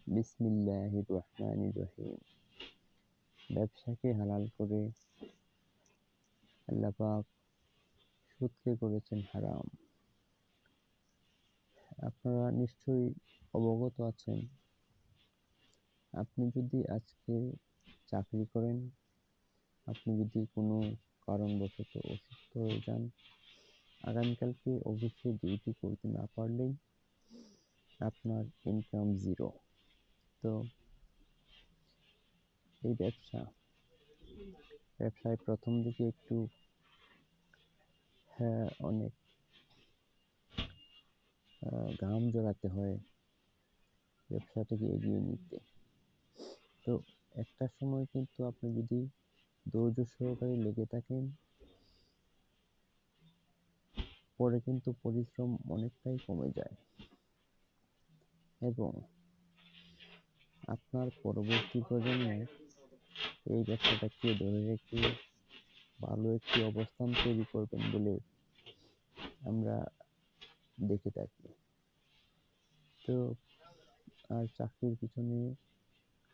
বিসমিল্লাহির রহমানির রহিম। ব্যবসাকে হালাল করে আল্লাহ পাক সুদকে করেছেন হারাম। আপনারা নিশ্চয়ই অবগত আছেন, আপনি যদি আজকে চাকরি করেন, আপনি যদি কোনো কারণবশত অসুস্থ হয়ে যান, আগামীকালকে অফিসে ডিউটি করতে না পারলেই আপনার ইনকাম জিরো। তো এই ব্যবসায় প্রথম দিকে একটু অনেক ঘাম জড়াতে হয় ব্যবসাটাকে এগিয়ে নিতে। তো একটা সময় কিন্তু আপনি যদি ধৈর্য সহকারে লেগে থাকেন, পরে কিন্তু পরিশ্রম অনেকটাই কমে যায় এবং আপনার পরবর্তী প্রজন্ম এই ব্যবসাটাকে ধরে রেখে ভালো একটি অবস্থান তৈরি করবেন বলে আমরা দেখে থাকি। তো আর চাকরির পিছনে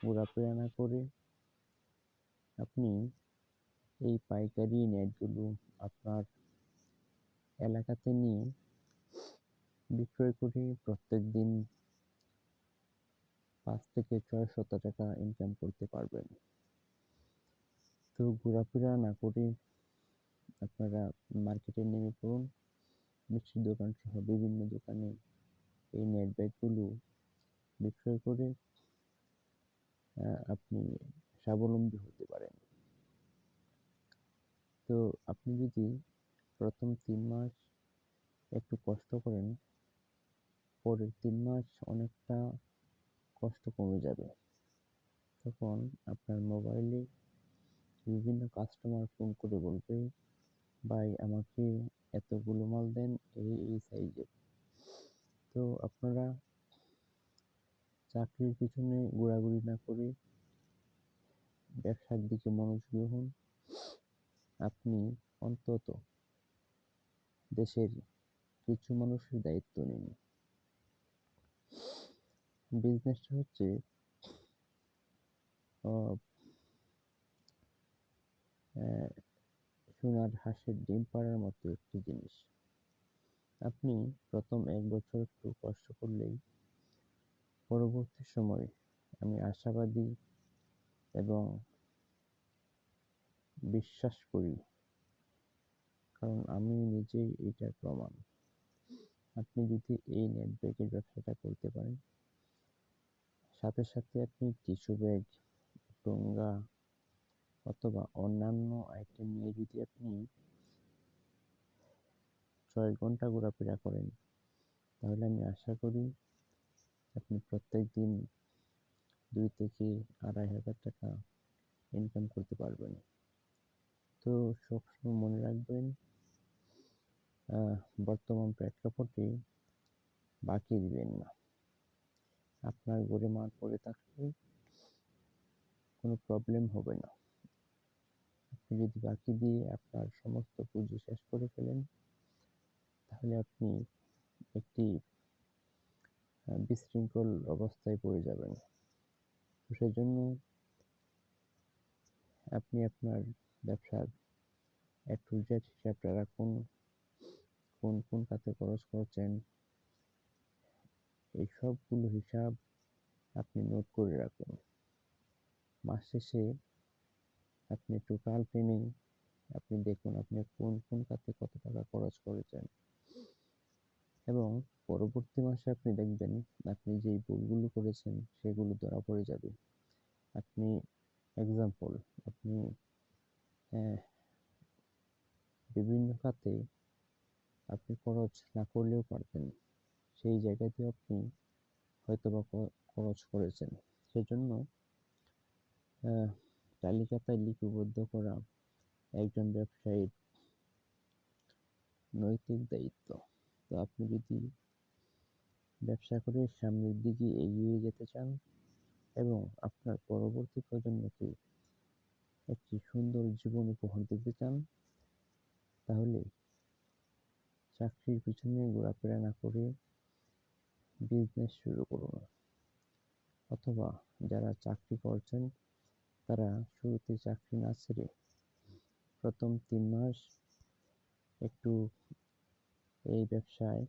ঘোরাফেরা না করে আপনি এই পাইকারি নেটগুলো আপনার এলাকাতে নিয়ে বিক্রয় করে প্রত্যেকদিন 5 থেকে 600 টাকা ইনকাম করতে পারবেন। তো ঘোরাফেরা না করে আপনারা মার্কেটে নেমে পড়ুন। মিষ্টির দোকান সহ বিভিন্ন দোকানে এই নেট ব্যাগগুলো বিক্রয় করে আপনি স্বাবলম্বী হতে পারেন। তো আপনি যদি প্রথম 3 মাস একটু কষ্ট করেন, পরের 3 মাস অনেকটা কষ্ট কমে যাবে। তখন আপনার মোবাইলে বিভিন্ন কাস্টমার ফোন করে বলবে, ভাই আমাকে এতগুলো মাল দেন এই সাইজের। তো আপনারা চাকরির পিছনে ঘোরাঘুরি না করে ব্যবসার দিকে মনোযোগী হন। আপনি অন্তত দেশের কিছু মানুষের দায়িত্ব নিন। বিজনেসটা হচ্ছে সোনার হাঁসের ডিম পাড়ার মতো একটি জিনিস। আপনি প্রথম 1 বছর একটু কষ্ট করলেই পরবর্তী সময়ে আমি আশাবাদী এবং বিশ্বাস করি, কারণ আমি নিজেই এটার প্রমাণ। আপনি যদি এই নেট ব্যাগের ব্যবসাটা করতে পারেন, সাথে সাথে আপনি টিস্যু ব্যাগ, টোঙ্গা অথবা অন্যান্য আইটেম নিয়ে যদি আপনি 6 ঘন্টা ঘোরাফেরা করেন, তাহলে আমি আশা করি আপনি প্রত্যেকদিন 2 থেকে 2,500 টাকা ইনকাম করতে পারবেন। তো সবসময় মনে রাখবেন, বর্তমান প্রেক্ষাপটে বাকি দিবেন না। আপনার ঘরে মাল পড়ে থাকলে কোনো প্রবলেম হবে না। আপনি যদি বাকি দিয়ে আপনার সমস্ত পুঁজি শেষ করে ফেলেন, তাহলে আপনি একটি বিশৃঙ্খল অবস্থায় পড়ে যাবেন। তো সেজন্য আপনি আপনার ব্যবসার A to Z হিসাবটা রাখুন। কোন কোন খাতে খরচ করছেন, এই সবগুলো হিসাব আপনি নোট করে রাখুন। মাস শেষে আপনি টোটাল টেনে আপনি দেখুন আপনি কোন কোন খাতে কত টাকা খরচ করেছেন, এবং পরবর্তী মাসে আপনি দেখবেন আপনি যেই ভুলগুলো করেছেন সেগুলো ধরা পড়ে যাবে। আপনি এক্সাম্পল, আপনি বিভিন্ন খাতে আপনি খরচ না করলেও পারতেন, সেই জায়গাতেও আপনি হয়তোবা খরচ করেছেন। সেজন্য তালিকায় লিপিবদ্ধ করা একজন ব্যবসায়ীর নৈতিক দায়িত্ব। তো আপনি যদি ব্যবসা করে সামনের দিকে এগিয়ে যেতে চান এবং আপনার পরবর্তী প্রজন্মকে একটি সুন্দর জীবন উপহার দিতে চান, তাহলে চাকরির পিছনে ঘোরাফেরা না করে বিজনেস শুরু করুন। অথবা যারা চাকরি করছেন তারা শুরুতে চাকরি না ছেড়ে প্রথম 3 মাস একটু এই ব্যবসায়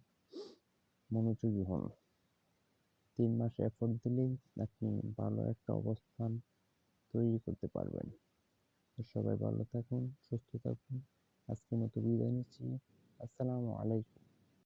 মনোযোগী হন। 3 মাস এফোর্ট দিলেই আপনি ভালো একটা অবস্থান তৈরি করতে পারবেন। তো সবাই ভালো থাকুন, সুস্থ থাকুন। আজকের মতো বিদায় নিচ্ছি। আসসালামু আলাইকুম।